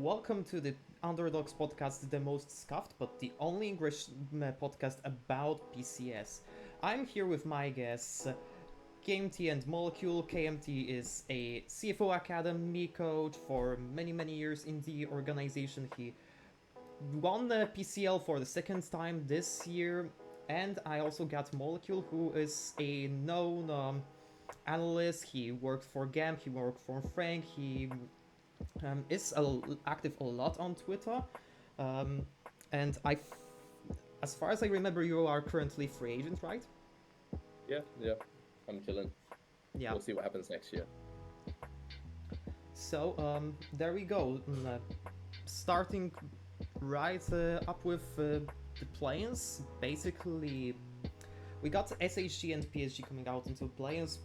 Welcome to the Underdogs Podcast, the most scuffed but the only English podcast about PCS. I'm here with my guests, KMT and Molecule. KMT is a CFO Academy coach for many years in the organization. He won the PCL for the second time this year. And I also got Molecule, who is a known analyst. He worked for GAM, he worked for Frank, he is active a lot on Twitter, um, and as far as I remember, you are currently free agent, right? Yeah, I'm chilling. Yeah. We'll see what happens next year. So there we go. Starting right up with the playins. Basically, we got SHG and PSG coming out into playins.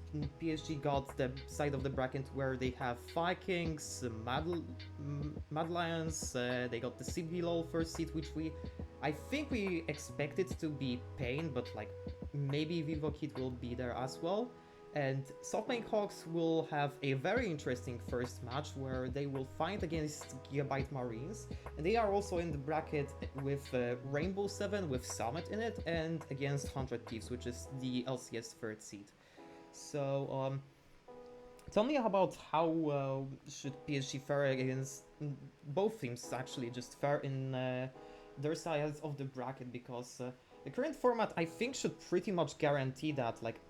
PSG got the side of the bracket where they have Vikings, Mad Lions. They got the CBLOL first seed, which I think we expected to be Pain, but like maybe Vivo Kid will be there as well. And SoftBank Hawks will have a very interesting first match where they will fight against Gigabyte Marines. And they are also in the bracket with Rainbow 7 with Summit in it and against 100 Thieves, which is the LCS third seed. So, tell me about how should PSG fare against both teams, actually, just fare in their sides of the bracket, because the current format, I think, should pretty much guarantee that, like,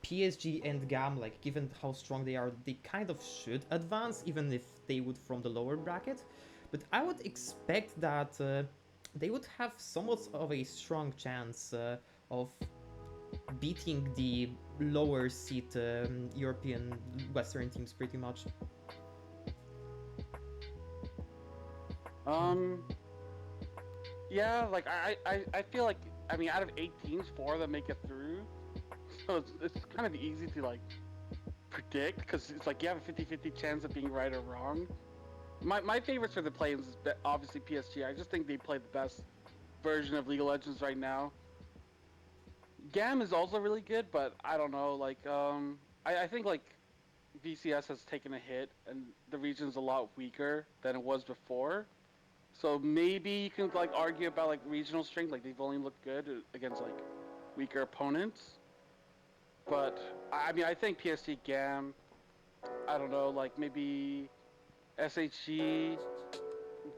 PSG and GAM, like, given how strong they are, they kind of should advance, even if they would from the lower bracket. But I would expect that they would have somewhat of a strong chance of beating the lower seed European Western teams pretty much. Um, yeah, like I feel like out of 8 teams, 4 of them make it through, so it's kind of easy to like predict because it's like you have a 50-50 chance of being right or wrong. My favorites for the play-ins is obviously PSG. I just think they play the best version of League of Legends right now. GAM is also really good, but I don't know. Like I think like VCS has taken a hit and the region's a lot weaker than it was before. So maybe you can like argue about like regional strength, like they've only looked good against like weaker opponents. But I think PSG GAM, I don't know, like maybe SHG,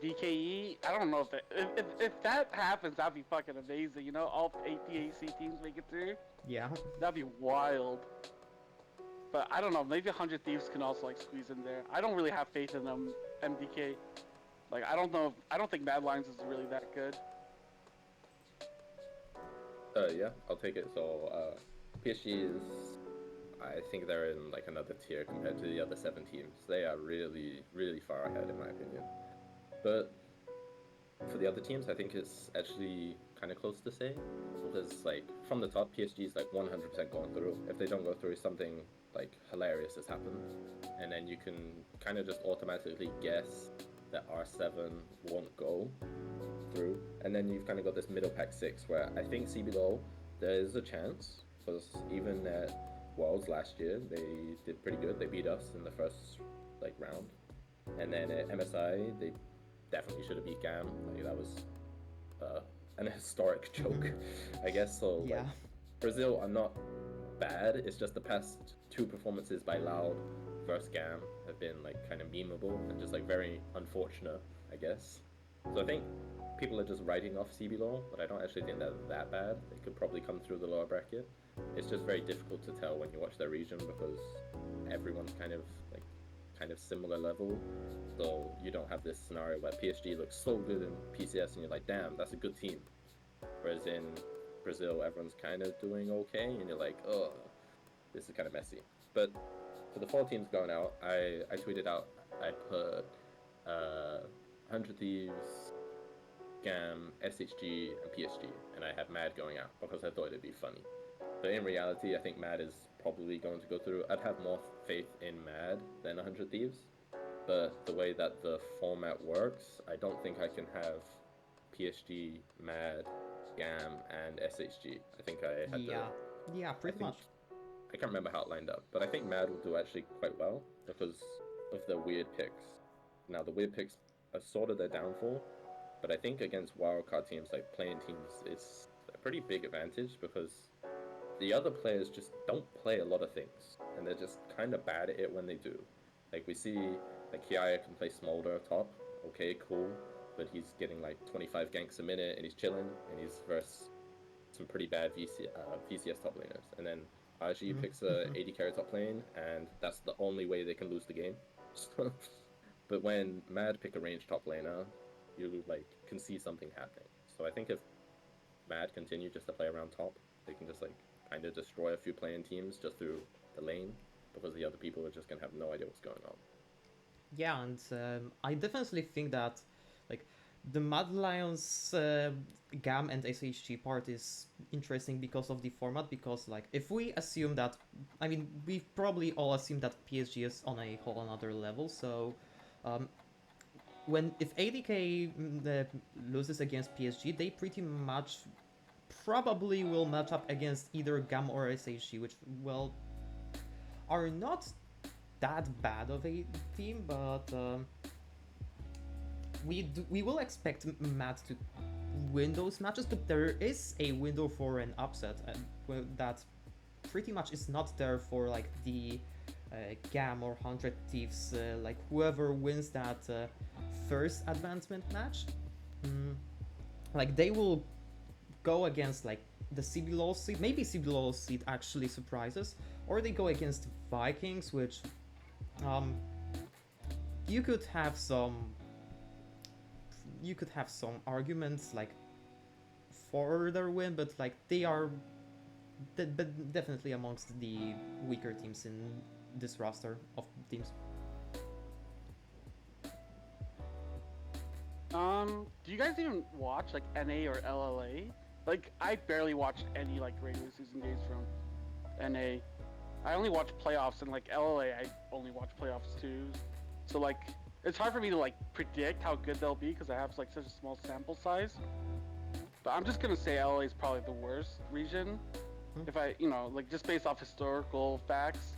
VKE. I don't know if that happens, that'd be fucking amazing. You know, all 8 PAC teams make it through. Yeah. That'd be wild. But I don't know. Maybe 100 Thieves can also like squeeze in there. I don't really have faith in them. MDK. Like I don't know. I don't think Mad Lions is really that good. Yeah, I'll take it. So, PSG is, I think they're in like another tier compared to the other 7 teams. They are really far ahead in my opinion. But for the other teams, I think it's actually kind of close to say, because like from the top, PSG is like 100% going through. If they don't go through, something like hilarious has happened, and then you can kind of just automatically guess that R7 won't go through. And then you've kind of got this middle pack 6 where I think CBLOL, there is a chance, because even at Worlds last year, they did pretty good. They beat us in the first like round. And then at MSI, they definitely should have beat GAM. Like that was an historic joke, I guess. So Yeah. like, Brazil are not bad. It's just the past 2 performances by Loud versus GAM have been like kind of memeable and just like very unfortunate, I guess. So I think people are just writing off CBLOL, but I don't actually think they're that bad. They could probably come through the lower bracket. It's just very difficult to tell when you watch their region because everyone's kind of similar level. So you don't have this scenario where PSG looks so good in PCS and you're like, damn, that's a good team. Whereas in Brazil, everyone's kind of doing okay and you're like, oh, this is kind of messy. But for the 4 teams going out, I tweeted out, I put 100 Thieves, GAM, SHG, and PSG, and I had Mad going out because I thought it'd be funny. But in reality, I think Mad is probably going to go through. I'd have more faith in Mad than 100 Thieves, but the way that the format works, I don't think I can have PSG, Mad, GAM, and SHG. I think I had Yeah, pretty much. I can't remember how it lined up, but I think Mad will do actually quite well because of the weird picks. Now, the weird picks a sort of their downfall. But I think against wildcard teams, like playing teams, it's a pretty big advantage because the other players just don't play a lot of things, and they're just kind of bad at it when they do. Like we see, like Kiaya can play Smolder top, okay, cool, but he's getting like 25 ganks a minute, and he's chilling, and he's versus some pretty bad VCS top laners. And then RG picks a AD carry top lane, and that's the only way they can lose the game. But when Mad pick a range top laner, you like can see something happening. So I think if Mad continue just to play around top, they can just like kind of destroy a few playing teams just through the lane, because the other people are just gonna have no idea what's going on. Yeah, and I definitely think that like the Mad Lions GAM and SHG part is interesting because of the format. Because like if we assume that, I mean, we probably all assume that PSG is on a whole another level. So if ADK loses against PSG, they pretty much probably will match up against either GAM or SHG, which, well, are not that bad of a team, but we will expect Matt to win those matches, but there is a window for an upset that pretty much is not there for like the GAM or 100 Thieves, like whoever wins that first advancement match, like they will go against like the CBLOL seed, maybe CBLOL seed actually surprises, or they go against Vikings, which you could have some arguments like for their win, but like they are definitely amongst the weaker teams in this roster of teams. Do you guys even watch like NA or LLA? Like, I barely watched any like regular season games from NA. I only watch playoffs, and like LLA, I only watch playoffs too. So like, it's hard for me to like predict how good they'll be because I have like such a small sample size. But I'm just gonna say LLA is probably the worst region, if I, like just based off historical facts.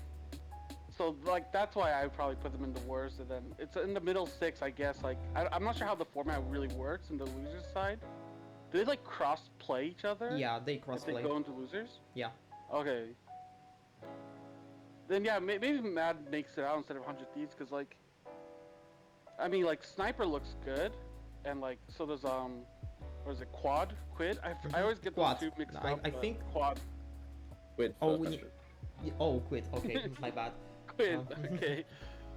So like that's why I would probably put them in the worst, and then it's in the middle six, I guess. Like I'm not sure how the format really works in the losers side. Do they like cross play each other? Yeah, they cross play. If they go into losers? Yeah. Okay. Then yeah, maybe Mad makes it out instead of 100 Thieves, because like, I mean like Sniper looks good, and like so there's what is it, Quid? I always get those two mixed up. I think Quad. Quid. Quid. Okay, my bad. Quid. Okay.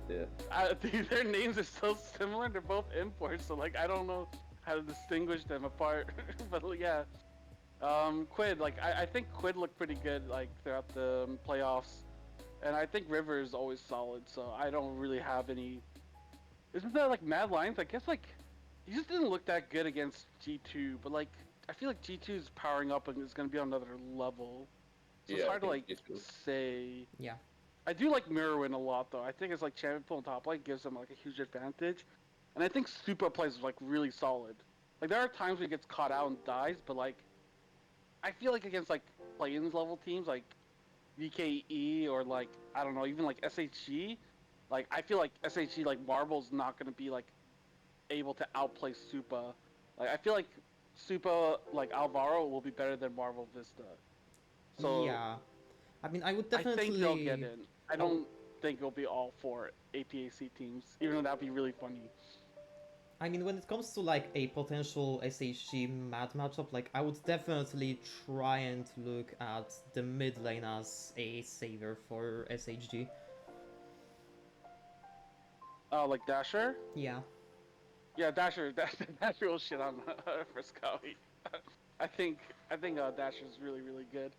Yeah. Their names are so similar. They're both imports, so like I don't know how to distinguish them apart. But yeah, Quid. Like I think Quid looked pretty good like throughout the playoffs, and I think River is always solid. So I don't really have any. Isn't that like Mad Lions? I guess like he just didn't look that good against G2, but like I feel like G2 is powering up and is gonna be on another level. So it's hard to like say. Yeah. I do like Mirrorwind a lot though. I think it's like champion pool and top lane gives them like a huge advantage. And I think Supa plays like really solid. Like there are times where he gets caught out and dies, but like I feel like against like play-ins level teams like VKE or like I don't know, even like SHG, like I feel like SHG like Marble's not gonna be like able to outplay Supa. Like I feel like Supa like Alvaro will be better than Marvel Vista. So yeah. I mean I would definitely I think they'll get in. I don't think it'll be all four APAC teams, even though that'd be really funny. I mean, when it comes to like a potential SHG Mad matchup, like I would definitely try and look at the mid lane as a savior for SHG. Oh, like Dasher? Yeah. Yeah, Dasher will shit on for Scowy. I think Dasher's really, really good.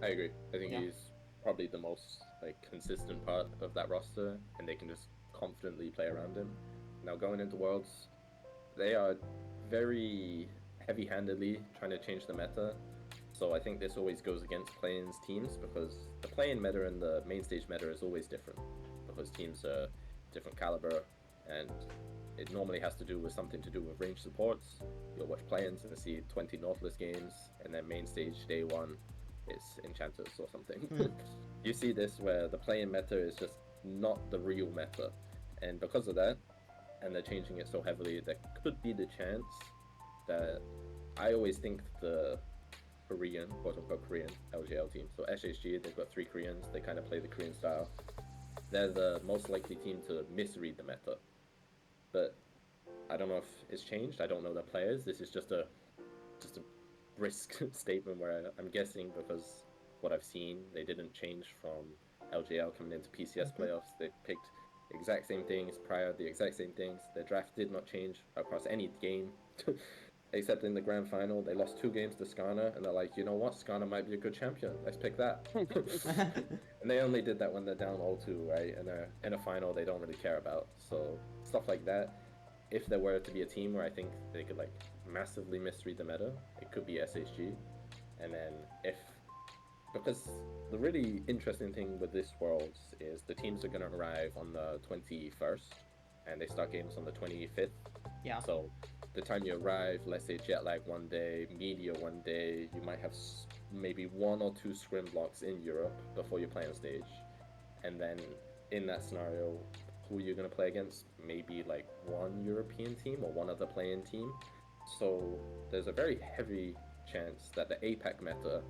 I agree. I think he's probably the most like consistent part of that roster, and they can just confidently play around him. Now going into Worlds, they are very heavy-handedly trying to change the meta. So I think this always goes against play-ins teams, because the play-in meta and the main stage meta is always different, because teams are different caliber, and it normally has to do with something to do with range supports. You'll watch play-ins and see 20 Nautilus games, and then main stage day one is Enchanters or something. You see this where the play-in meta is just not the real meta, and because of that, and they're changing it so heavily, there could be the chance that I always think the Korean, quote unquote Korean LGL team, so SHG, they've got 3 Koreans, they kind of play the Korean style. They're the most likely team to misread the meta. But I don't know if it's changed. I don't know the players. This is just a brisk statement where I'm guessing because what I've seen, they didn't change from LGL coming into PCS playoffs. They picked the exact same things prior, the exact same things. Their draft did not change across any game, except in the grand final. They lost 2 games to Skarner, and they're like, you know what? Skarner might be a good champion. Let's pick that. And they only did that when they're down 0-2, right? And they're in a final they don't really care about. So stuff like that. If there were to be a team where I think they could like massively misread the meta, it could be SHG. And then because the really interesting thing with this Worlds is the teams are going to arrive on the 21st and they start games on the 25th. Yeah. So the time you arrive, let's say jet lag one day, media one day, you might have maybe 1 or 2 scrim blocks in Europe before you play on stage. And then in that scenario, who you're going to play against, maybe like 1 European team or 1 other play-in team. So there's a very heavy chance that the APAC meta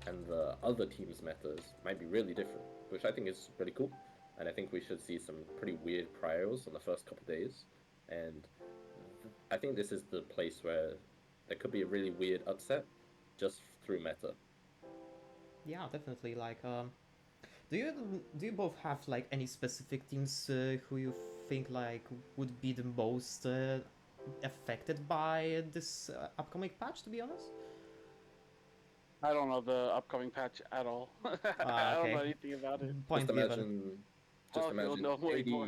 and the other teams' metas might be really different, which I think is really cool. And I think we should see some pretty weird priors on the first couple days. And I think this is the place where there could be a really weird upset just through meta. Yeah, definitely. Like, do you both have like any specific teams who you think like would be the most affected by this upcoming patch? To be honest. I don't know the upcoming patch at all. I don't know anything about it. Point just given. imagine No, way 80, more.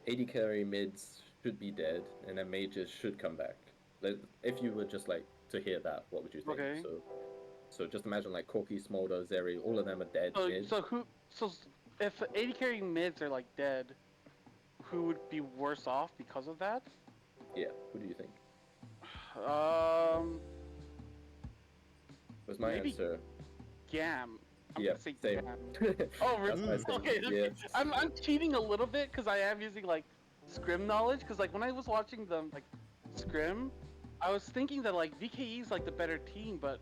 80 carry mids should be dead, and then mages should come back. Like, if you were just like to hear that, what would you think? Okay. So just imagine like Corki, Smolder, Zeri, all of them are dead mid. So if 80 carry mids are like dead, who would be worse off because of that? Yeah, who do you think? Was my Maybe answer. Gam. I'm Yeah, gonna say same. Gam. Oh, That's really? my same. Okay. Yeah. I'm cheating a little bit because I am using like scrim knowledge. Because like when I was watching them like scrim, I was thinking that like VKE is like the better team, but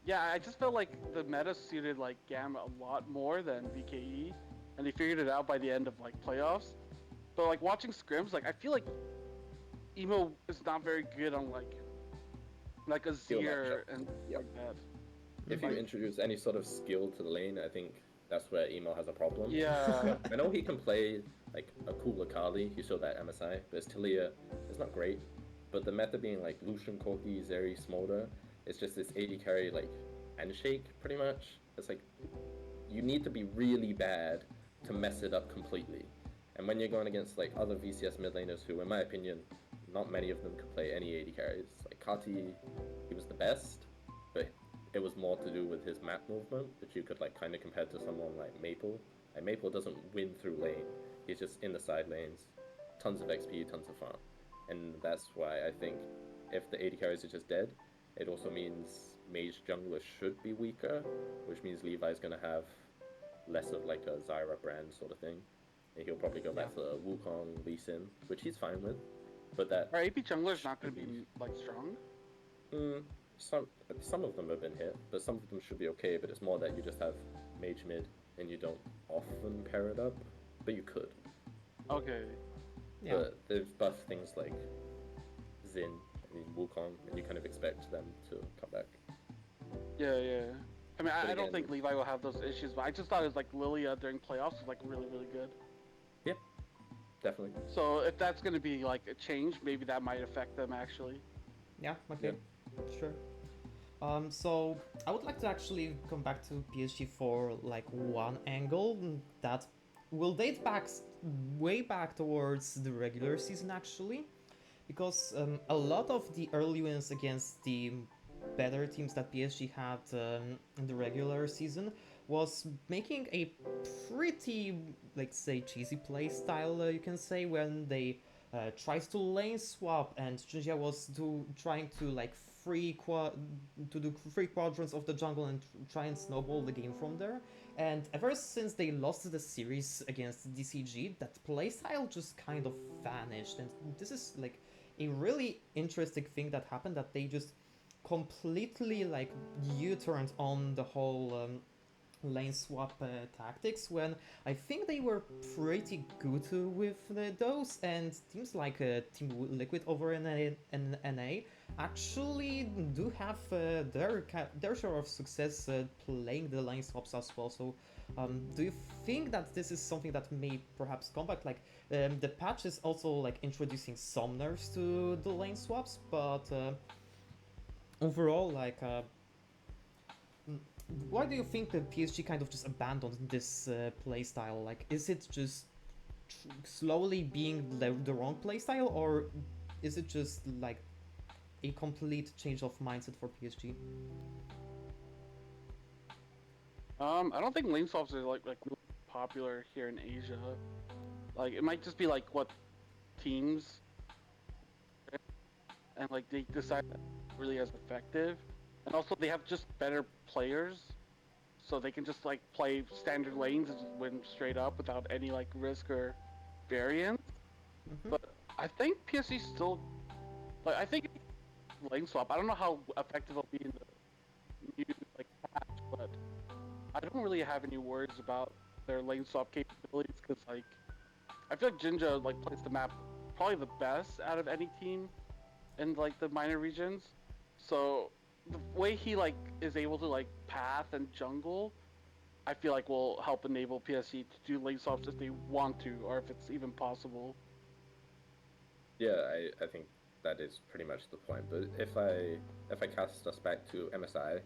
yeah, I just felt like the meta suited like Gam a lot more than VKE, and they figured it out by the end of like playoffs. But like watching scrims, like I feel like Emo is not very good on like a Skill Azir matchup. and Yep. like that. If you introduce any sort of skill to the lane, I think that's where Emo has a problem. Yeah. I know he can play like a cool Akali, he showed that MSI, but his Talia is not great. But the meta being like Lucian, Corki, Zeri, Smolder, it's just this 80 carry like handshake pretty much. It's like you need to be really bad to mess it up completely. And when you're going against like other VCS mid laners who, in my opinion, not many of them could play any 80 carries. Like Kati, he was the best, but it was more to do with his map movement, which you could like kind of compare to someone like Maple. Like Maple doesn't win through lane; he's just in the side lanes, tons of XP, tons of farm, and that's why I think if the 80 carries are just dead, it also means mage jungler should be weaker, which means Levi's gonna have less of like a Zyra brand sort of thing, and he'll probably go back to Wukong, Lee Sin, which he's fine with, but that. Our AP jungler's not gonna be like strong. Some of them have been hit, but some of them should be okay. But it's more that you just have mage mid and you don't often pair it up, but you could. Okay. Yeah. But they've buffed things like Xin and Wukong, and you kind of expect them to come back. Yeah. I mean, I don't again- think Levi will have those issues, but I just thought it was like Lilia during playoffs was like really good. Yeah, definitely. So if that's gonna be like a change, maybe that might affect them actually. Yeah, okay, sure. So I would like to actually come back to PSG for like one angle that will date back way back towards the regular season actually, because a lot of the early wins against the better teams that PSG had in the regular season was making a pretty, like say, cheesy play style, you can say, when they tries to lane swap, and Junjia was trying to like do three quadrants of the jungle and try and snowball the game from there. And ever since they lost the series against DCG, that playstyle just kind of vanished. And this is like a really interesting thing that happened, that they just completely like U-turned on the whole lane swap tactics, when I think they were pretty good with those, and teams like Team Liquid over in NA actually do have their share of success playing the lane swaps as well. So do you think that this is something that may perhaps come back? Like the patch is also like introducing some nerfs to the lane swaps, but overall, like why do you think the PSG kind of just abandoned this playstyle? Like, is it just slowly being the wrong playstyle, or is it just like a complete change of mindset for PSG? I don't think lane swaps are like really popular here in Asia. Like, it might just be like what teams and like they decide that really as effective, and also they have just better players, so they can just like play standard lanes and just win straight up without any like risk or variance. Mm-hmm. But I think PSG still, like, I think lane swap. I don't know how effective it'll be in the new like patch, but I don't really have any worries about their lane swap capabilities, because like I feel like Jinja like plays the map probably the best out of any team in like the minor regions. So the way he like is able to like path and jungle, I feel like will help enable PSG to do lane swaps if they want to, or if it's even possible. Yeah, I think that is pretty much the point. But if I cast us back to MSI,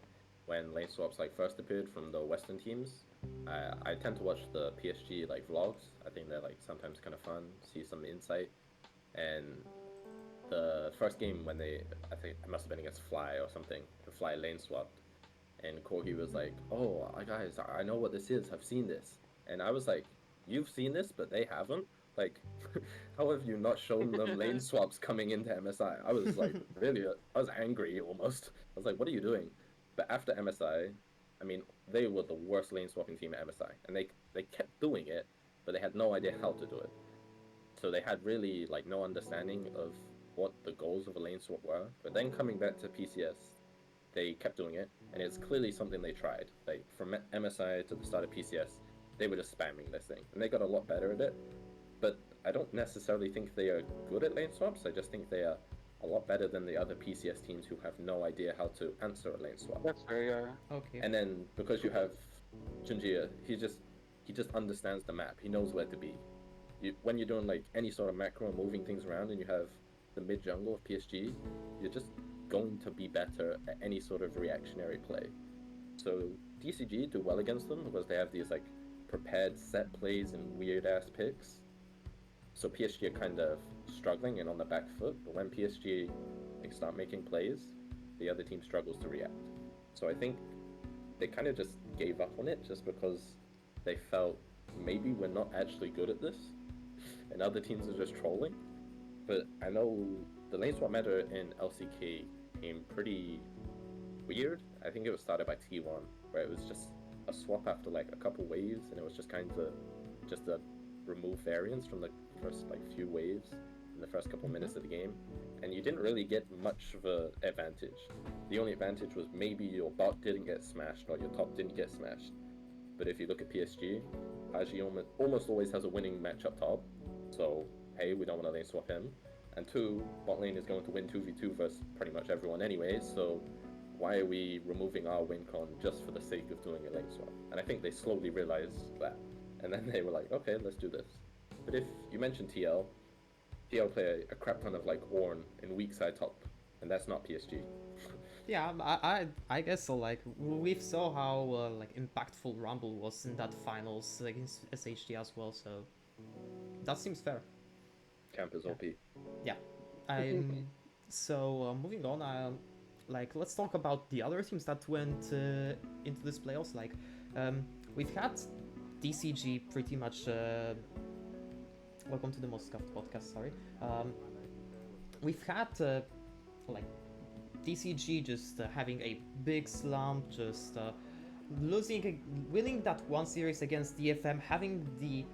when lane swaps like first appeared from the Western teams, I tend to watch the PSG like vlogs. I think they're like sometimes kind of fun, see some insight. And the first game when I think it must have been against Fly or something, the Fly lane swapped, and Corgi was like, "Oh, guys, I know what this is. I've seen this." And I was like, "You've seen this, but they haven't? Like, how have you not shown them lane swaps coming into MSI?" I was like, really, I was angry almost. I was like, "What are you doing?" But after MSI, I mean, they were the worst lane swapping team at MSI, and they kept doing it, but they had no idea how to do it. So they had really like no understanding of what the goals of a lane swap were. But then coming back to PCS, they kept doing it, and it's clearly something they tried. Like from MSI to the start of PCS, they were just spamming this thing, and they got a lot better at it. But I don't necessarily think they are good at lane swaps. I just think they are a lot better than the other PCS teams who have no idea how to answer a lane swap. That's fair, Okay. And then because you have Junjia, he just understands the map. He knows where to be. When you're doing like any sort of macro and moving things around, and you have the mid jungle of PSG, you're just going to be better at any sort of reactionary play. So DCG do well against them because they have these like prepared set plays and weird ass picks. So PSG are kind of struggling and on the back foot, but when PSG like, start making plays, the other team struggles to react. So I think they kind of just gave up on it just because they felt maybe we're not actually good at this, and other teams are just trolling. But I know the lane swap meta in LCK came pretty weird. I think it was started by T1, where it was just a swap after like a couple waves, and it was just kind of just a remove variance from the first like few waves in the first couple minutes of the game, and you didn't really get much of an advantage. The only advantage was maybe your bot didn't get smashed or your top didn't get smashed. But if you look at PSG, Haji almost always has a winning match up top, so hey, we don't want to lane swap him. And two, bot lane is going to win 2v2 versus pretty much everyone anyway, so why are we removing our win con just for the sake of doing a lane swap? And I think they slowly realized that. And then they were like, okay, let's do this. But if you mentioned TL play a crap ton of like Ornn in weak side top, and that's not PSG. Yeah, I guess so. Like we saw how like impactful Rumble was in that finals against SHT as well. So that seems fair. Camp is OP. Yeah. So moving on, like let's talk about the other teams that went into this playoffs. Like we've had DCG pretty much welcome to the Most Scuffed Podcast. Sorry. We've had like DCG just having a big slump, just winning that one series against DFM, having the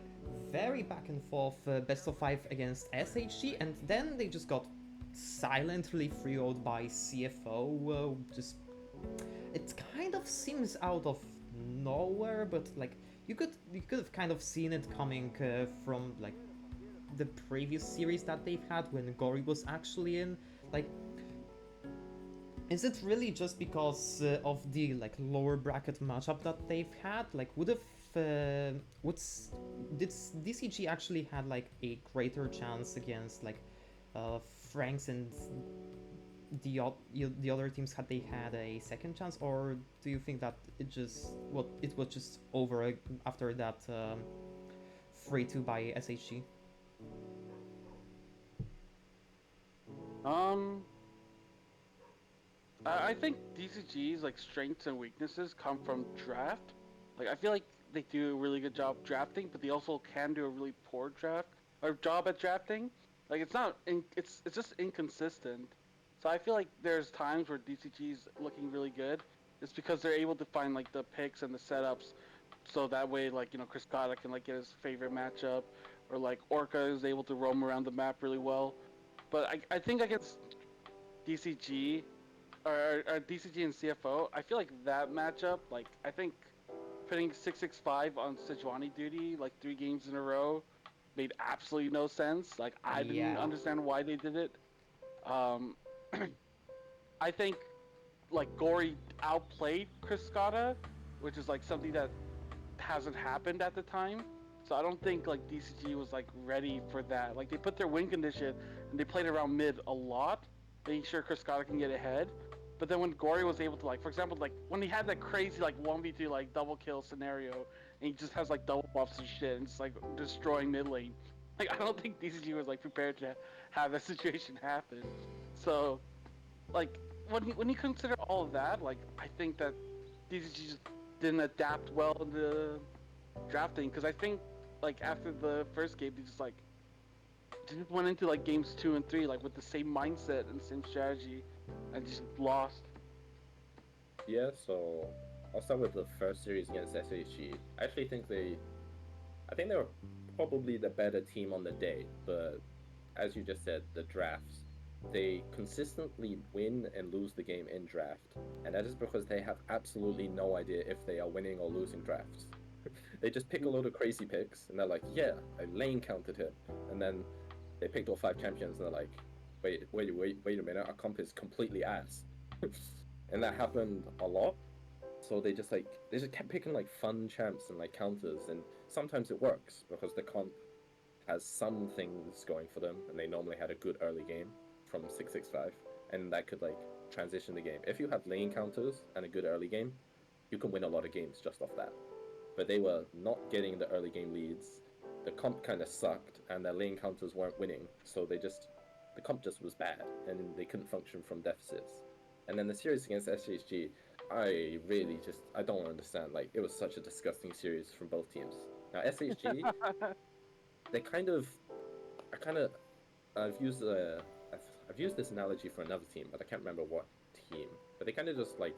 very back and forth best of 5 against SHG, and then they just got silently 3-0'd by CFO. Just it kind of seems out of nowhere, but like you could have kind of seen it coming from like the previous series that they've had when Gory was actually in. Like, is it really just because of the like lower bracket matchup that they've had? Like, did DCG actually had like a greater chance against like Franks and the other teams had they had a second chance, or do you think that it was just over after that 3-2 by SHG? I think DCG's like strengths and weaknesses come from draft. Like I feel like they do a really good job drafting, but they also can do a really poor job at drafting. Like it's just inconsistent. So I feel like there's times where DCG's looking really good. It's because they're able to find like the picks and the setups, so that way like Chris Cotta can like get his favorite matchup, or like Orca is able to roam around the map really well. But I think against DCG or DCG and CFO, I feel like that matchup, like I think putting 665 on Sejuani duty like 3 games in a row made absolutely no sense. Like I didn't understand why they did it. I think like Gory outplayed Chris Scotta, which is like something that hasn't happened at the time. So I don't think like DCG was like ready for that. Like they put their win condition and they played around mid a lot, making sure Chris Scotta can get ahead. But then when Gory was able to like, for example, like when he had that crazy like 1v2 like double kill scenario, and he just has like double buffs and shit, and it's like destroying mid lane. Like I don't think DCG was like prepared to have that situation happen. So, like when you consider all of that, like I think that DCG just didn't adapt well in the drafting, because I think like after the first game they just went into like games 2 and 3 like with the same mindset and same strategy, and just lost. Yeah, so I'll start with the first series against SHG. I actually think they were probably the better team on the day, but as you just said, the drafts, they consistently win and lose the game in draft, and that is because they have absolutely no idea if they are winning or losing drafts. They just pick a load of crazy picks, and they're like, yeah, I lane counted him, and then they picked all 5 champions, and they're like, wait a minute, our comp is completely ass. And that happened a lot. So they just kept picking like fun champs and like counters, and sometimes it works because the comp has some things going for them, and they normally had a good early game from 665, and that could like transition the game. If you have lane counters and a good early game, you can win a lot of games just off that. But they were not getting the early game leads. The comp kind of sucked, and their lane counters weren't winning, so the comp just was bad, and they couldn't function from deficits. And then the series against SHG, I don't understand. Like, it was such a disgusting series from both teams. Now SHG, I've used this analogy for another team, but I can't remember what team. But they kind of just like,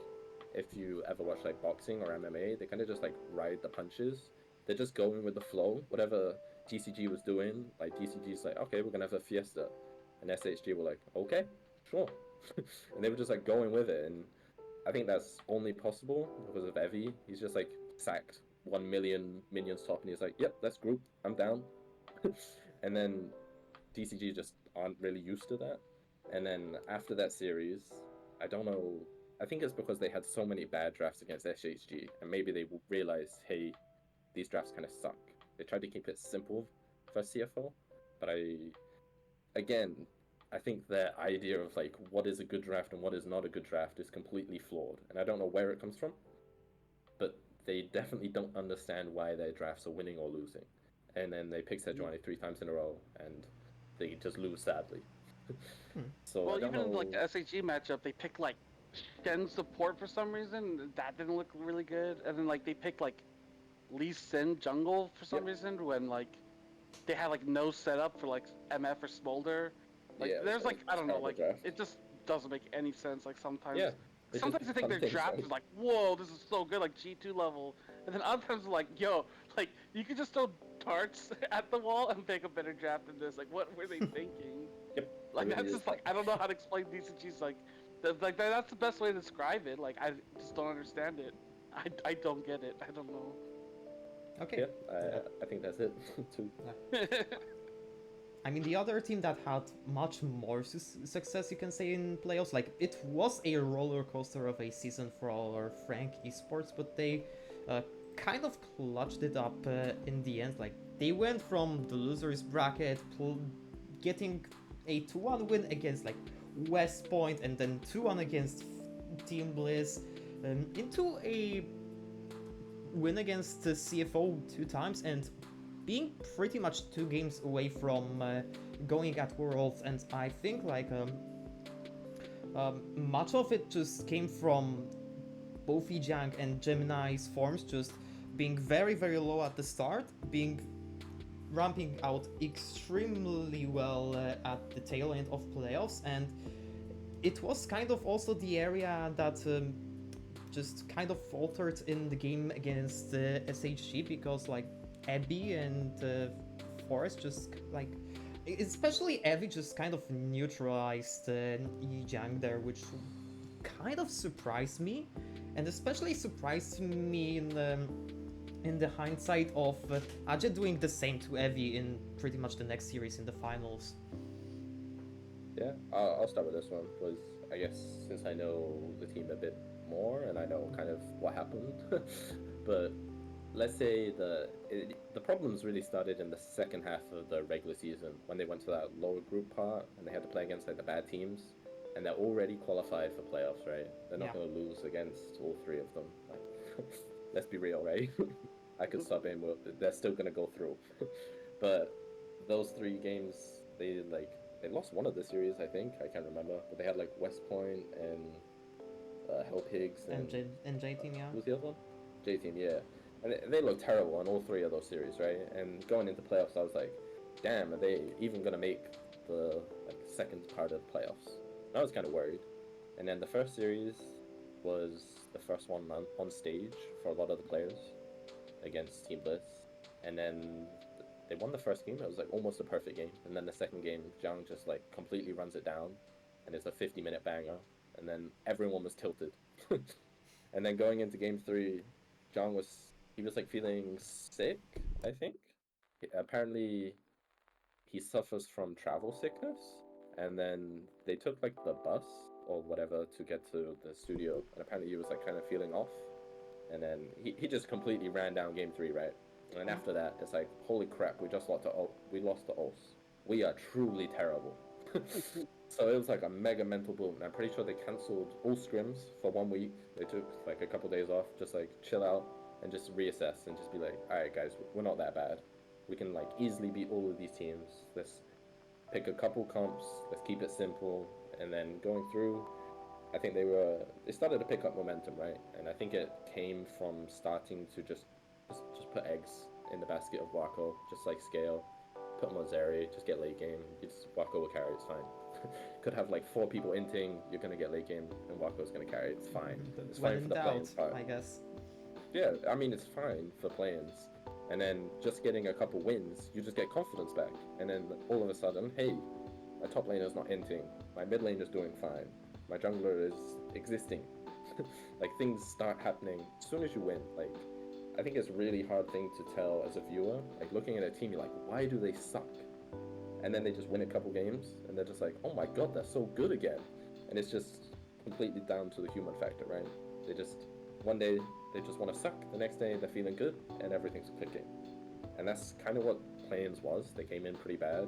if you ever watch like boxing or MMA, they kind of just like ride the punches. They're just going with the flow. Whatever DCG was doing, like DCG's like, okay, we're gonna have a fiesta, and SHG were like, okay, sure, and they were just like going with it. And I think that's only possible because of Evie. He's just like sacked 1 million minions top, and he's like, yep, let's group, I'm down. And then DCG just aren't really used to that. And then after that series, I don't know, I think it's because they had so many bad drafts against SHG, and maybe they realized, hey, these drafts kind of suck. They tried to keep it simple for CFO, but I think their idea of like what is a good draft and what is not a good draft is completely flawed, and I don't know where it comes from, but they definitely don't understand why their drafts are winning or losing. And then they pick Sejuani 3 times in a row, and they just lose sadly. So Well, I don't even in know. like the SHG matchup, they picked like Shen support for some reason. That didn't look really good. And then like they picked like Lee Sin jungle for some Yep. reason, when like they had like no setup for like MF or Smolder. Like Yeah, it was there's like I don't know, terrible like draft. it just doesn't make any sense. Like Yeah, it's just sometimes I think their hunting, draft son. is like, whoa, this is so good, like G2 level, and then other times like, yo, like you could just throw darts at the wall and make a better draft than this. Like what were they thinking? Yep, it Like really that's is. just like I don't know how to explain DCG's like. That's the best way to describe it. Like I just don't understand it. I don't get it. I don't know. Okay. Yeah, I think that's it too. I mean, the other team that had much more success, you can say, in playoffs, like, it was a roller coaster of a season for our Frank Esports, but they kind of clutched it up in the end. Like, they went from the losers bracket, getting a 2-1 win against, like, West Point, and then 2-1 against Team Bliss, into a win against the CFO 2 times, and being pretty much 2 games away from going at Worlds. And I think like much of it just came from both Ejang and Gemini's forms just being very low at the start, being ramping out extremely well at the tail end of playoffs. And it was kind of also the area that just kind of faltered in the game against SHG, because like Abby and Forrest just like, especially Abby, just kind of neutralized Yijang there, which kind of surprised me, and especially surprised me in the hindsight of Ajay doing the same to Abby in pretty much the next series in the finals. Yeah, I'll start with this one. Was I guess since I know the team a bit more and I know kind of what happened, but let's say the problems really started in the second half of the regular season when they went to that lower group part and they had to play against like the bad teams, and they're already qualified for playoffs, right? They're not going to lose against all 3 of them. Like, let's be real, right? I could sub in, but they're still going to go through. But those 3 games, they lost one of the series, I think. I can't remember, but they had like West Point and Hell Pigs and J Team, yeah. Who's the other one? J Team, yeah. And they looked terrible in all 3 of those series, right? And going into playoffs, I was like, damn, are they even gonna make the second part of the playoffs? And I was kind of worried. And then the first series was the first one on stage for a lot of the players against Team Bliss. And then they won the first game. It was like almost a perfect game. And then the second game, Zhang just like completely runs it down, and it's a 50-minute banger. And then everyone was tilted. And then going into game 3, Zhang was like feeling sick, I think. Apparently, he suffers from travel sickness, and then they took like the bus or whatever to get to the studio, and apparently he was like kind of feeling off, and then he just completely ran down game 3, right? And after that, it's like, holy crap, we lost to Os. We are truly terrible. So it was like a mega mental blow, and I'm pretty sure they cancelled all scrims for 1 week. They took like a couple days off, just like chill out and just reassess and just be like, all right guys, we're not that bad. We can like easily beat all of these teams. Let's pick a couple comps, let's keep it simple. And then going through, I think they started to pick up momentum, right? And I think it came from starting to just put eggs in the basket of Wako, just like scale, put them on Zeri, just get late game. Wako will carry, it's fine. Could have like 4 people inting, you're gonna get late game, and Wako's gonna carry, it's fine. It's fine for the play-ins part, I guess. Yeah, I mean, it's fine for play-ins. And then just getting a couple wins, you just get confidence back. And then all of a sudden, hey, my top laner's not inting, my mid laner's doing fine, my jungler is existing. Like, things start happening as soon as you win. Like, I think it's a really hard thing to tell as a viewer. Like, looking at a team, you're like, why do they suck? And then they just win a couple games, and they're just like, oh my god, they're so good again. And it's just completely down to the human factor, right? They just, one day, they just want to suck. The next day, they're feeling good, and everything's clicking. And that's kind of what Playins was. They came in pretty bad,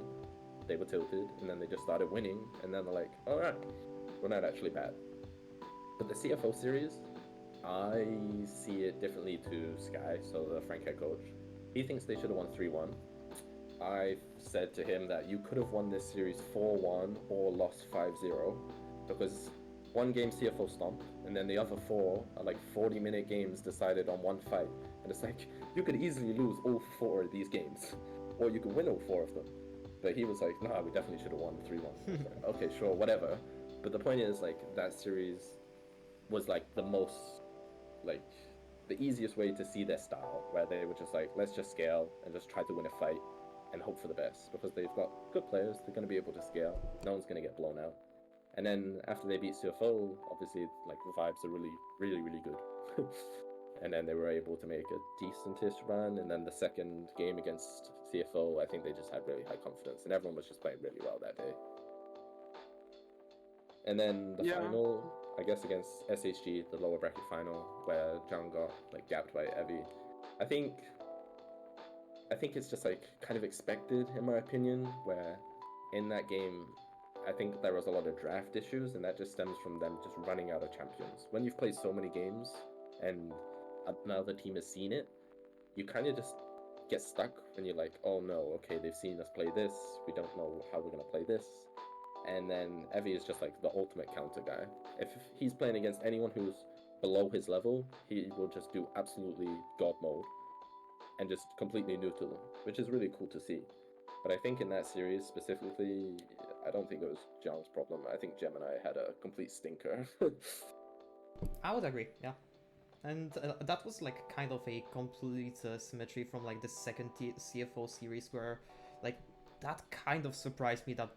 they were tilted, and then they just started winning, and then they're like, alright, we're not actually bad. But the CFO series, I see it differently to Sky, so the Frank head coach. He thinks they should have won 3-1. I said to him that you could have won this series 4-1 or lost 5-0, because one game CFO stomped, and then the other 4 are like 40-minute games decided on one fight. And it's like, you could easily lose all 4 of these games. or you could win all 4 of them. But he was like, nah, we definitely should have won 3-1. Like, okay, sure, whatever. But the point is, like, that series was like the most, like, the easiest way to see their style, where they were just like, let's just scale and just try to win a fight and hope for the best, because they've got good players, they're going to be able to scale, no one's going to get blown out. And then after they beat CFO, obviously, like, the vibes are really, really, really good. And then they were able to make a decentish run, and then the second game against CFO, I think they just had really high confidence, and everyone was just playing really well that day. And then the final, I guess, against SHG, the lower bracket final, where John got, like, gapped by Evie. I think it's just, like, kind of expected, in my opinion, where in that game, I think there was a lot of draft issues, and that just stems from them just running out of champions. When you've played so many games, and another team has seen it, you kind of just get stuck when you're like, oh no, okay, they've seen us play this, we don't know how we're going to play this. And then Evie is just like the ultimate counter guy. If he's playing against anyone who's below his level, he will just do absolutely god mode and just completely neutral them, which is really cool to see. But I think in that series specifically, I don't think it was John's problem. I think Gemini had a complete stinker. I would agree, yeah. And that was like kind of a complete symmetry from like the second CFO series, where like that kind of surprised me that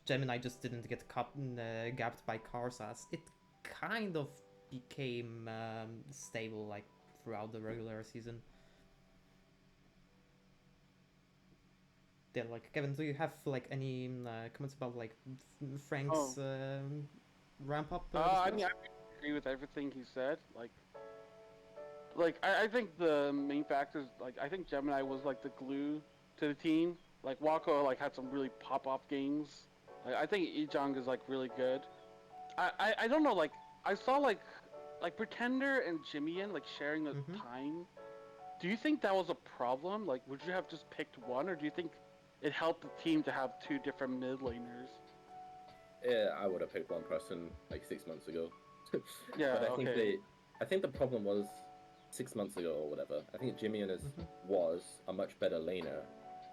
Gemini just didn't get gapped by Cars, as it kind of became stable like throughout the regular season. Yeah, like, Kevin, do you have like any comments about like Frank's ramp up? I mean, I agree with everything he said. I think the main factors, like, I think Gemini was like the glue to the team. Like, Wako like had some really pop off games. Like, I think Ijong is like really good. I don't know, like, I saw like Pretender and Jimmy like sharing the time. Do you think that was a problem? Like, would you have just picked one, or do you think it helped the team to have 2 different mid laners? Yeah, I would have picked one person like 6 months ago. Yeah, but okay. I think the problem was 6 months ago or whatever. I think Jimmy was a much better laner,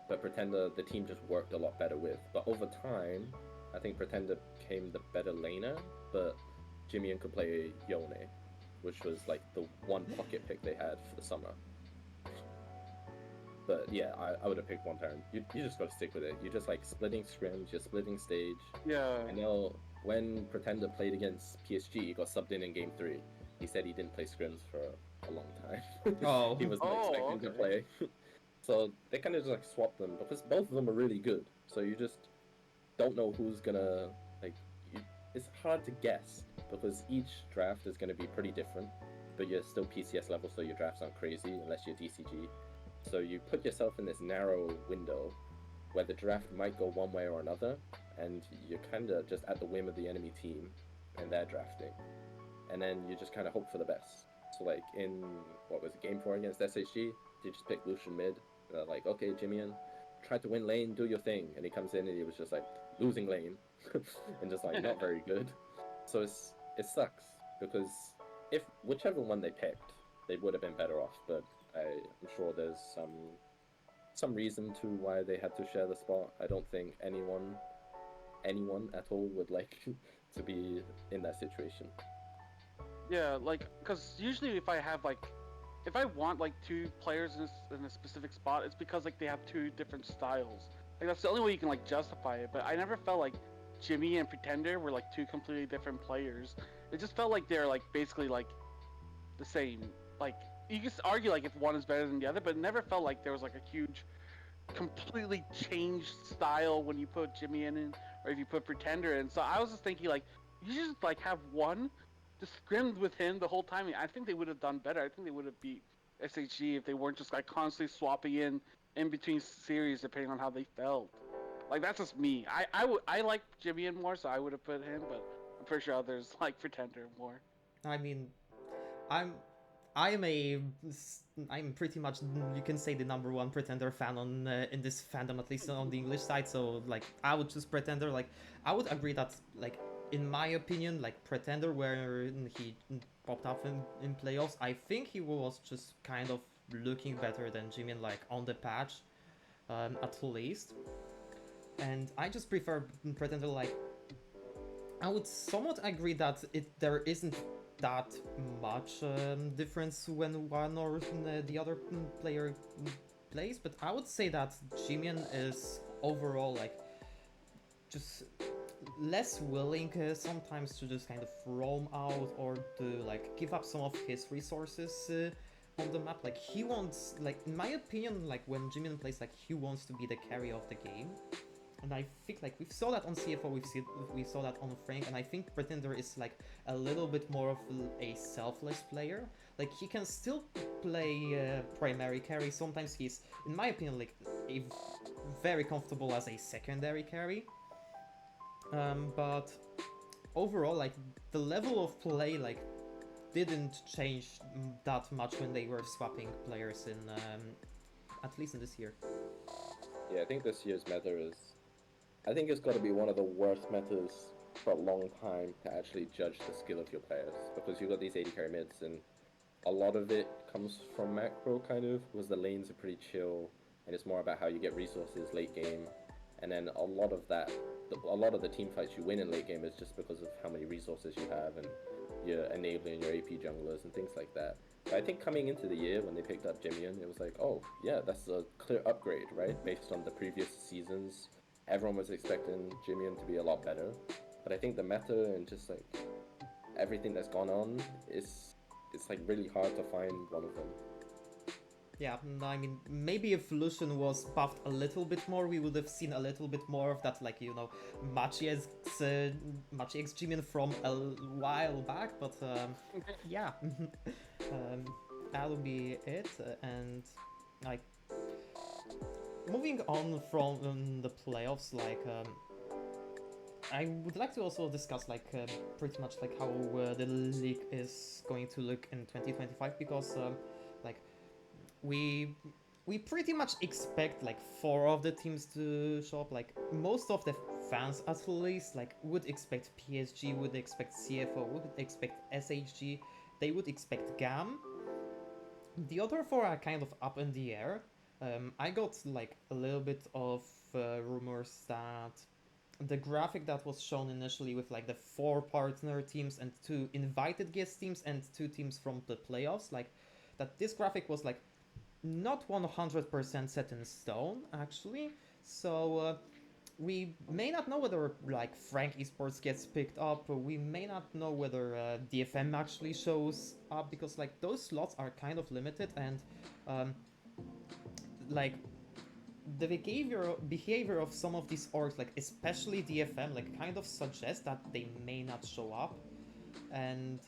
but Pretender the team just worked a lot better with. But over time, I think Pretender became the better laner, but Jimmy could play Yone, which was like the one pocket pick they had for the summer. But yeah, I would have picked one turn. You just got to stick with it. You're just like splitting scrims, you're splitting stage. Yeah. I know when Pretender played against PSG, he got subbed in game 3. He said he didn't play scrims for a long time. Oh. He wasn't expecting to play. So they kind of just like swapped them, because both of them are really good. So you just don't know who's gonna like. It's hard to guess, because each draft is gonna be pretty different. But you're still PCS level, so your drafts aren't crazy unless you're DCG. So you put yourself in this narrow window where the draft might go one way or another, and you're kind of just at the whim of the enemy team and their drafting. And then you just kind of hope for the best. So like in, what was it, game 4 against SHG, they just picked Lucian mid. And they're like, okay, Jimian, try to win lane, do your thing. And he comes in and he was just like losing lane and just like not very good. So it sucks, because if whichever one they picked, they would have been better off. But I'm sure there's some reason to why they had to share the spot. I don't think anyone at all would like to be in that situation. Yeah, like, because usually if I want like 2 players in a specific spot, it's because like they have 2 different styles. Like, that's the only way you can like justify it. But I never felt like Jimmy and Pretender were like 2 completely different players. It just felt like they're like basically like the same. Like, you can argue like if one is better than the other, but it never felt like there was like a huge, completely changed style when you put Jimmy in, or if you put Pretender in. So I was just thinking, like, you should just like have one, just scrimmed with him the whole time. I think they would have done better. I think they would have beat SHG if they weren't just like constantly swapping in between series depending on how they felt. Like, that's just me. I like Jimmy in more, so I would have put him, but I'm pretty sure others like Pretender more. I mean, I'm pretty much, you can say, the #1 Pretender fan on in this fandom, at least on the English side. So like, I would choose Pretender. Like, I would agree that, like, in my opinion, like, Pretender, where he popped up in playoffs, I think he was just kind of looking better than Jimin, like, on the patch. at least. And I just prefer Pretender. Like, I would somewhat agree that there isn't that much difference when one or the other player plays, but I would say that Jimian is overall like just less willing sometimes to just kind of roam out or to like give up some of his resources on the map. Like he wants, like in my opinion, like when Jimian plays, like he wants to be the carry of the game. And I think like we saw that on CFO, we saw that on Frank, and I think Pretender is like a little bit more of a selfless player. Like he can still play primary carry. Sometimes he's, in my opinion, like very comfortable as a secondary carry. But overall, like the level of play like didn't change that much when they were swapping players in at least in this year. Yeah, I think this year's meta is, I think it's got to be one of the worst metas for a long time to actually judge the skill of your players, because you've got these AD carry mids, and a lot of it comes from macro kind of, because the lanes are pretty chill, and it's more about how you get resources late game, and then a lot of the team fights you win in late game is just because of how many resources you have, and you're enabling your AP junglers and things like that. But I think coming into the year when they picked up Jimian, it was like, oh yeah, that's a clear upgrade, right? Based on the previous seasons, everyone was expecting Jimian to be a lot better. But I think the meta and just like everything that's gone on it's like really hard to find one of them. Yeah, I mean, maybe if Lucian was buffed a little bit more, we would have seen a little bit more of that, like, you know, Machi X Jimian from a while back, but yeah, that'll be it. And like, moving on from the playoffs, like, I would like to also discuss like pretty much like how the league is going to look in 2025, because like we pretty much expect like 4 of the teams to show up. Like most of the fans at least like would expect PSG, would expect CFO, would expect SHG, they would expect GAM. The other 4 are kind of up in the air. I got like a little bit of rumors that the graphic that was shown initially with like the 4 partner teams and 2 invited guest teams and 2 teams from the playoffs, like that this graphic was like not 100% set in stone actually. So we may not know whether like Frank Esports gets picked up, we may not know whether DFM actually shows up, because like those slots are kind of limited, and like the behavior of some of these orgs, like especially DFM, like kind of suggests that they may not show up, and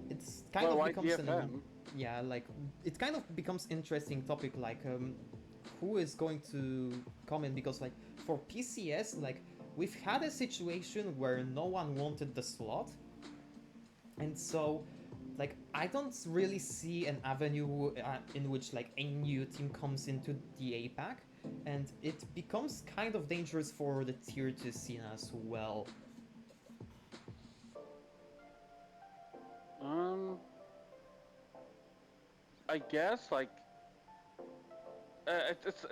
it's kind of becomes DFM? yeah, like it kind of becomes interesting topic, like who is going to come in, because like for PCS, like we've had a situation where no one wanted the slot, and so like I don't really see an avenue in which like a new team comes into the APAC, and it becomes kind of dangerous for the tier 2 scene as well. I guess like it's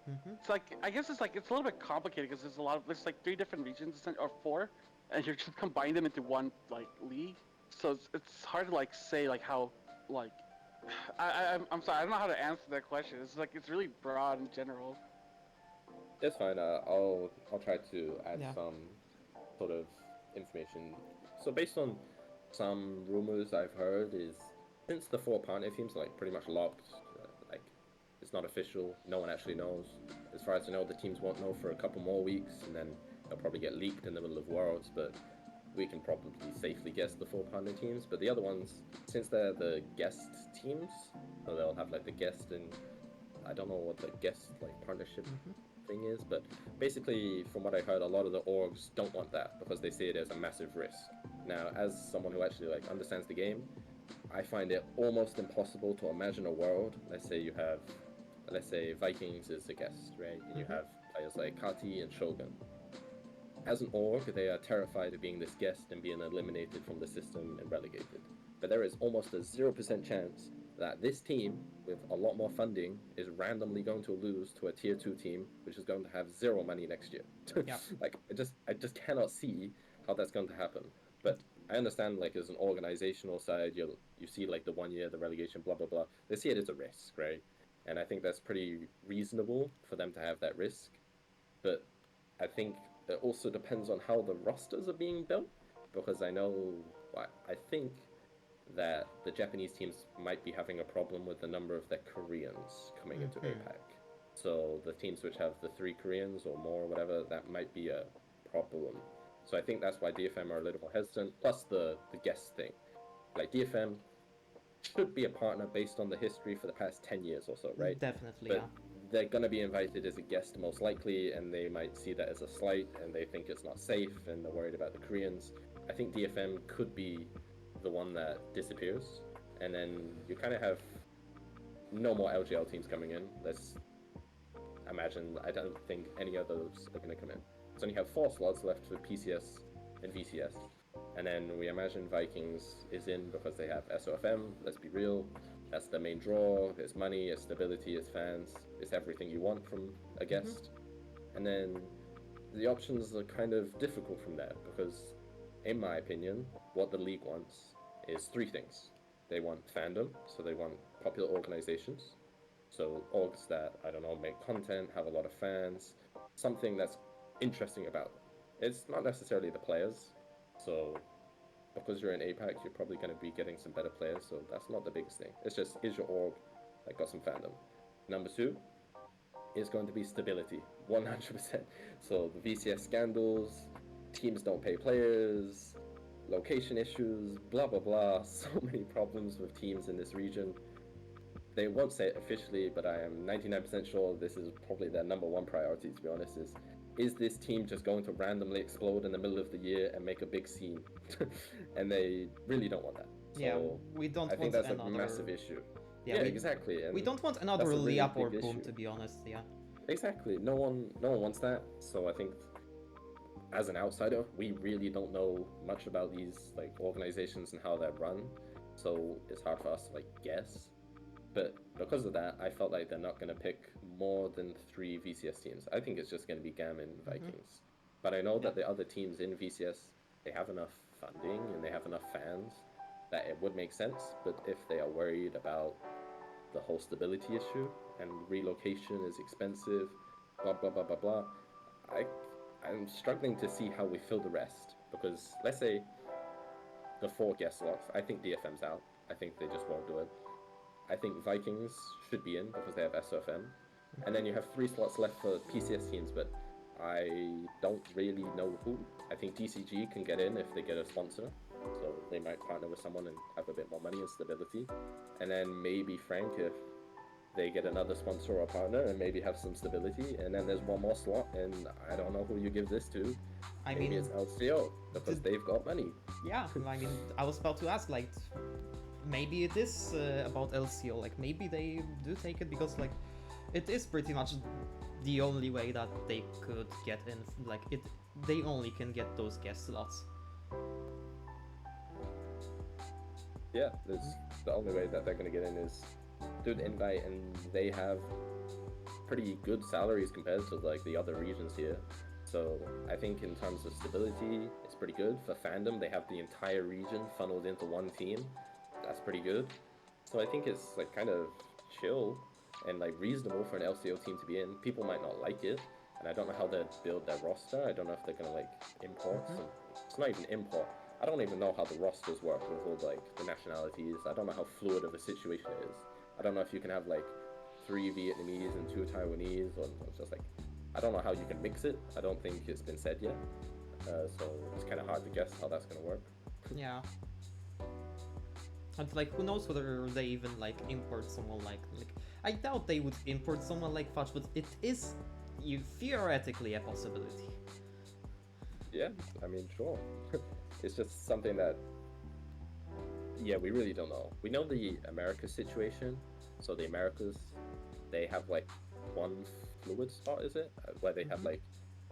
it's like, I guess it's like it's a little bit complicated because there's like 3 different regions or 4, and you're just combining them into one like league. So it's hard to like say like how like I'm sorry, I don't know how to answer that question. It's like it's really broad in general. It's fine. I'll try to add Yeah. some sort of information. So based on some rumors I've heard, is since the 4 partner teams are like pretty much locked, like it's not official, no one actually knows. As far as I know, the teams won't know for a couple more weeks, and then they'll probably get leaked in the middle of Worlds. But we can probably safely guess the 4 partner teams. But the other ones, since they're the guest teams, so they'll have like the guest, and I don't know what the guest like partnership thing is, but basically from what I heard, a lot of the orgs don't want that because they see it as a massive risk. Now, as someone who actually like understands the game, I find it almost impossible to imagine a world. Let's say Vikings is a guest, right? And you have players like Kati and Shogun. As an org, they are terrified of being this guest and being eliminated from the system and relegated. But there is almost a 0% chance that this team with a lot more funding is randomly going to lose to a tier 2 team which is going to have zero money next year. Yeah. Like I just cannot see how that's going to happen. But I understand, like, as an organizational side, you see like the 1 year, the relegation, blah blah blah. They see it as a risk, right? And I think that's pretty reasonable for them to have that risk. But I think it also depends on how the rosters are being built, because I think that the Japanese teams might be having a problem with the number of their Koreans coming into APAC. So the teams which have the 3 Koreans or more, or whatever, that might be a problem. So I think that's why DFM are a little more hesitant. Plus the guest thing, like DFM should be a partner based on the history for the past 10 years or so, right? Definitely, But yeah. they're going to be invited as a guest most likely, and they might see that as a slight, and they think it's not safe, and they're worried about the Koreans. I think DFM could be the one that disappears, and then you kind of have no more LGL teams coming in. Let's imagine, I don't think any of those are going to come in. So you have 4 slots left for PCS and VCS, and then we imagine Vikings is in because they have SOFM. Let's be real, that's the main draw. It's money, it's stability, it's fans, it's everything you want from a guest. And then the options are kind of difficult from there, because in my opinion, what the league wants is 3 things. They want fandom, so they want popular organizations. So orgs that, I don't know, make content, have a lot of fans, something that's interesting about them. It's not necessarily the players. So because you're in APAC, you're probably going to be getting some better players, so that's not the biggest thing. It's just, is your org that got some fandom? Number 2 is going to be stability, 100%. So the VCS scandals, teams don't pay players, location issues, blah blah blah, so many problems with teams in this region. They won't say it officially, but I am 99% sure this is probably their number 1 priority, to be honest, is this team just going to randomly explode in the middle of the year and make a big scene? And they really don't want that. So Yeah, we don't I think want that's another... a massive issue. Yeah, exactly. And we don't want another that's a really Liap or big Boom, issue. to be honest, yeah. Exactly. No one wants that. So I think as an outsider, we really don't know much about these like organizations and how they're run. So it's hard for us to like guess. But because of that, I felt like they're not going to pick more than 3 VCS teams. I think it's just going to be GAM and Vikings. But I know that the other teams in VCS, they have enough funding and they have enough fans that it would make sense. But if they are worried about the whole stability issue and relocation is expensive, blah, blah, blah, blah, blah, I'm struggling to see how we fill the rest. Because let's say the 4 guest slots, I think DFM's out. I think they just won't do it. I think Vikings should be in because they have SOFM. And then you have 3 slots left for PCS teams, but I don't really know who. I think DCG can get in if they get a sponsor. So they might partner with someone and have a bit more money and stability. And then maybe Frank if they get another sponsor or partner and maybe have some stability. And then there's 1 more slot, and I don't know who you give this to. Maybe it's LCO because they've got money. Yeah, I mean, I was about to ask, like, maybe it is about LCO, like maybe they do take it because like it is pretty much the only way that they could get in, like they only can get those guest slots. Yeah, that's the only way that they're going to get in is through the invite, and they have pretty good salaries compared to like the other regions here. So I think in terms of stability, it's pretty good. For fandom, they have the entire region funneled into 1 team. That's pretty good. So I think it's like kind of chill and like reasonable for an LCO team to be in. People might not like it, and I don't know how they build their roster. I don't know if they're gonna like import some. It's not even import. I don't even know how the rosters work with all like the nationalities. I don't know how fluid of a situation it is. I don't know if you can have like 3 Vietnamese and 2 Taiwanese, or it's just like, I don't know how you can mix it. I don't think it's been said yet. So it's kind of hard to guess how that's gonna work. Yeah. And like, who knows whether they even like import someone like I doubt they would import someone like Fudge, but it is theoretically a possibility. Yeah, I mean, sure. It's just something that, yeah, we really don't know. We know the Americas situation. So the Americas, they have like 1 fluid spot, is it? Where they have like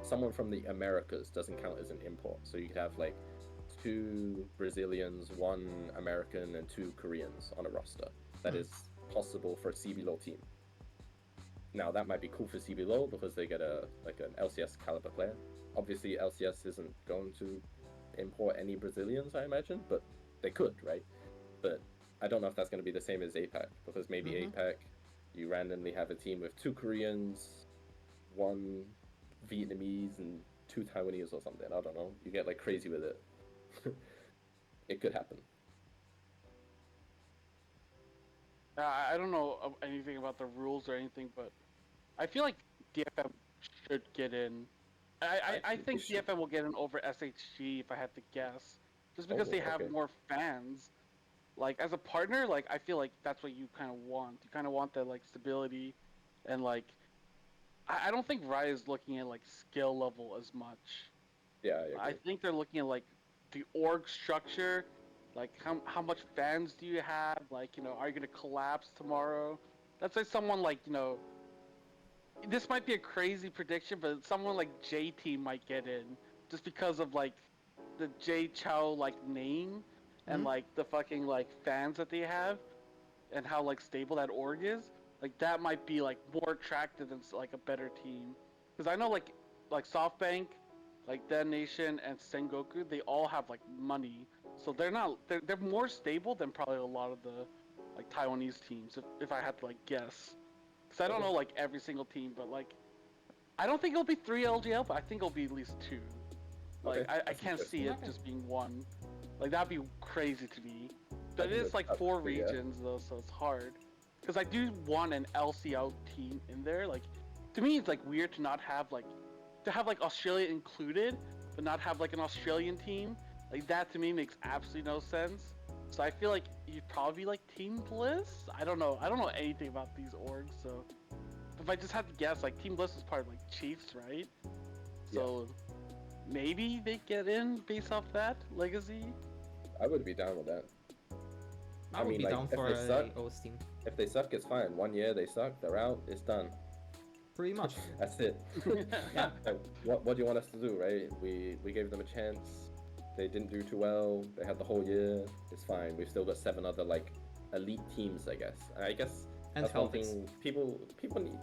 someone from the Americas doesn't count as an import. So you could have like 2 Brazilians, 1 American, and 2 Koreans on a roster. that is possible for a CBLOL team. Now that might be cool for CBLOL because they get an LCS caliber player. Obviously LCS isn't going to import any Brazilians, I imagine, but they could, right? But I don't know if that's going to be the same as APAC, because maybe APAC, you randomly have a team with 2 Koreans, 1 Vietnamese, and 2 Taiwanese or something. I don't know. You get like crazy with it. It could happen. I don't know anything about the rules or anything, but I feel like DFM should get in. I think DFM will get in over SHG if I had to guess, just because they have more fans. Like as a partner, like I feel like that's what you kind of want. You kind of want that like stability, and like I don't think Riot is looking at like skill level as much. Yeah, I think they're looking at like the org structure, like how much fans do you have? Like, you know, are you gonna collapse tomorrow? That's like someone like, you know, this might be a crazy prediction, but someone like J Team might get in just because of like the J Chow like name and like the fucking like fans that they have and how like stable that org is. Like that might be like more attractive than like a better team. Because I know like SoftBank, like Dead Nation and Sengoku, they all have like money, so they're more stable than probably a lot of the like Taiwanese teams. If I had to like guess, because I don't know like every single team, but like I don't think it'll be 3 LGL, but I think it'll be at least 2. Like I can't see it just being 1. Like that'd be crazy to me. But it is like 4 regions though, so it's hard. Because I do want an LCL team in there. Like to me, it's like weird to not have like Australia included, but not have like an Australian team. Like that to me makes absolutely no sense. So I feel like you'd probably be like Team Bliss. I don't know anything about these orgs, so if I just had to guess, like Team Bliss is part of like Chiefs, right? So maybe they get in based off that legacy. I would be down with that. I would be down for a OS team. If they suck, it's fine. 1 year they suck, they're out, it's done. Pretty much. That's it. Yeah. What do you want us to do, right? We gave them a chance. They didn't do too well. They had the whole year. It's fine. We've still got 7 other like elite teams, I guess. I guess and that's one thing people need.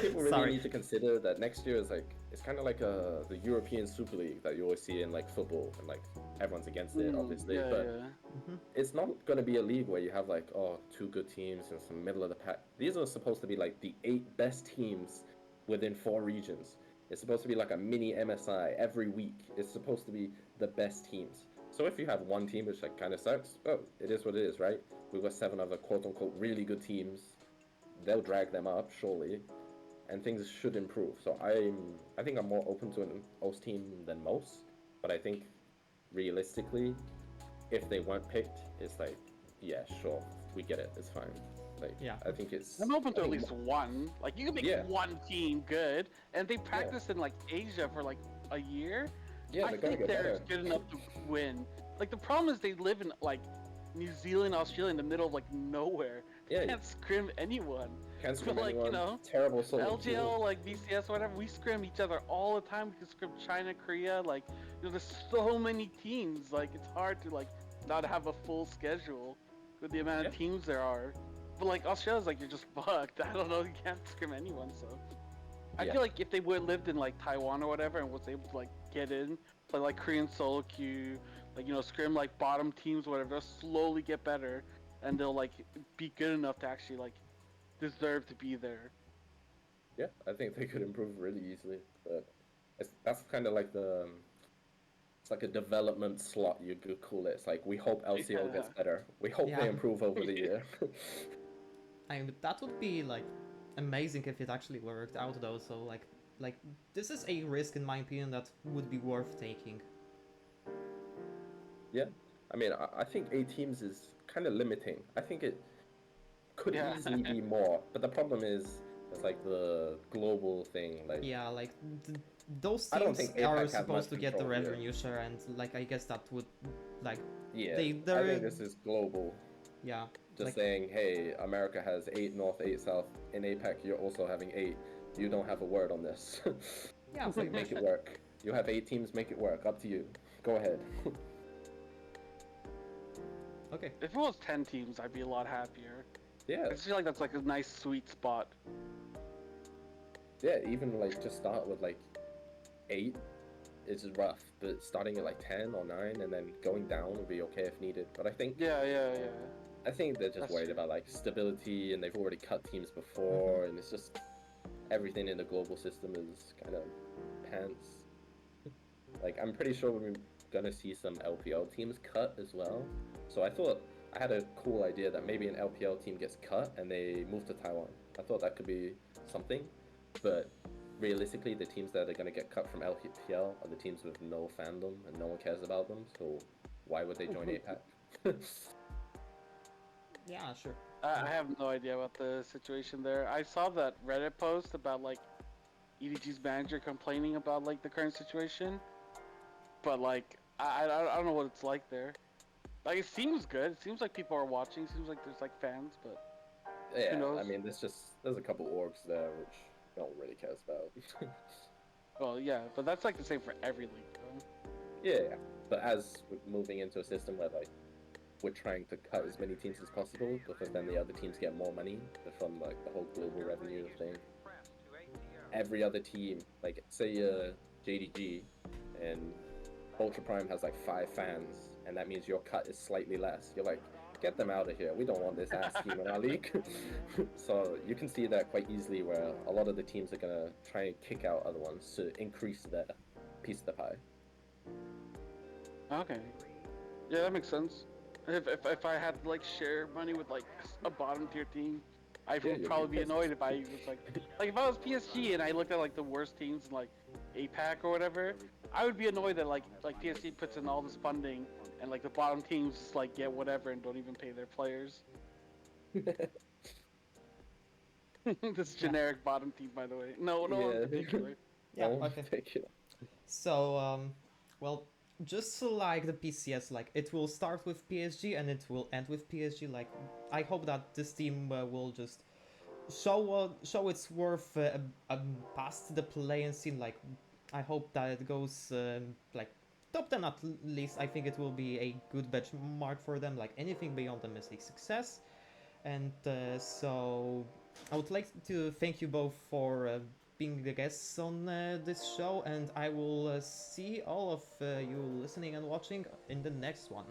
People really need to consider that next year is like it's kind of like the European Super League that you always see in like football, and like everyone's against it, obviously. It's not going to be a league where you have like 2 good teams and some middle of the pack. These are supposed to be like the 8 best teams within 4 regions. It's supposed to be like a mini MSI every week. It's supposed to be the best teams. So if you have one team which like kind of sucks, it is what it is, right? We've got 7 other quote-unquote really good teams. They'll drag them up, surely, and things should improve. So I think I'm more open to an OS team than most, but I think realistically, if they weren't picked, it's like, yeah, sure, we get it, it's fine. Like, I think it's... I'm open to at least one. Like, you can make one team good, and they practice in, like, Asia for, like, a year. Yeah, I think they're good enough to win. Like, the problem is they live in, like, New Zealand, Australia, in the middle of, like, nowhere. Yeah, can't scrim anyone. Can't scrim like, anyone. You know, terrible solo LGL, like, BCS, whatever, we scrim each other all the time. We can scrim China, Korea, like, you know, there's so many teams. Like, it's hard to, like, not have a full schedule with the amount of teams there are. But like Australia's like you're just fucked. I don't know, you can't scrim anyone, so I feel like if they would have lived in like Taiwan or whatever and was able to like get in, play like Korean solo queue, like, you know, scrim like bottom teams or whatever, they'll slowly get better and they'll like be good enough to actually like deserve to be there. Yeah, I think they could improve really easily, but that's kind of like it's like a development slot, you could call it. It's like, we hope LCL gets better. We hope they improve over the year. I mean, that would be, like, amazing if it actually worked out, though. So, like this is a risk, in my opinion, that would be worth taking. Yeah. I mean, I think 8 teams is kind of limiting. I think it could easily be more. But the problem is, it's like the global thing. Like, yeah, like... Those teams are supposed to get the revenue share, and like I guess that would like I think this is global. Yeah. Just like, saying, hey, America has 8 North, 8 South. In APAC, you're also having 8. You don't have a word on this. Yeah. So make it work. You have 8 teams, make it work. Up to you. Go ahead. Okay. If it was 10 teams, I'd be a lot happier. Yeah, I just feel like that's like a nice sweet spot. yeah. Even like just start with like 8 is rough, but starting at like 10 or 9 and then going down would be okay if needed. But I think Yeah. I think they're just That's worried true. about like stability, and they've already cut teams before, and it's just everything in the global system is kind of pants. Like I'm pretty sure we're gonna see some LPL teams cut as well. So I thought I had a cool idea that maybe an LPL team gets cut and they move to Taiwan. I thought that could be something, but realistically, the teams that are gonna get cut from LPL are the teams with no fandom and no one cares about them. So why would they join APAC? Yeah, sure. I have no idea about the situation there. I saw that Reddit post about like EDG's manager complaining about like the current situation, but like I don't know what it's like there. Like it seems good. It seems like people are watching. It seems like there's like fans, but Yeah, knows? I mean, there's a couple orgs there which no one really cares about. well, yeah, but that's like the same for every league, though. Yeah, but as we're moving into a system where like we're trying to cut as many teams as possible because then the other teams get more money from like the whole global revenue thing. Every other team, like say JDG and Ultra Prime has like 5 fans, and that means your cut is slightly less. You're like, get them out of here. We don't want this ass team in our league. So you can see that quite easily where a lot of the teams are gonna try and kick out other ones to increase their piece of the pie. Okay. Yeah, that makes sense. If I had to like share money with like a bottom tier team, I Yeah, would you'd probably be be pissed. annoyed if I was like if I was PSG and I looked at like the worst teams in like APAC or whatever, I would be annoyed that like PSG puts in all this funding and like the bottom teams just like get whatever and don't even pay their players. This Yeah. generic bottom team, by the way. No one in Yeah. particular. Yeah, No one okay. particular. So, well, just like the PCS, like it will start with PSG and it will end with PSG. Like, I hope that this team will just show its worth past the play-in scene. Like, I hope that it goes like top 10 at least. I think it will be a good benchmark for them. Like anything beyond them is a success. And so I would like to thank you both for being the guests on this show, and I will see all of you listening and watching in the next one.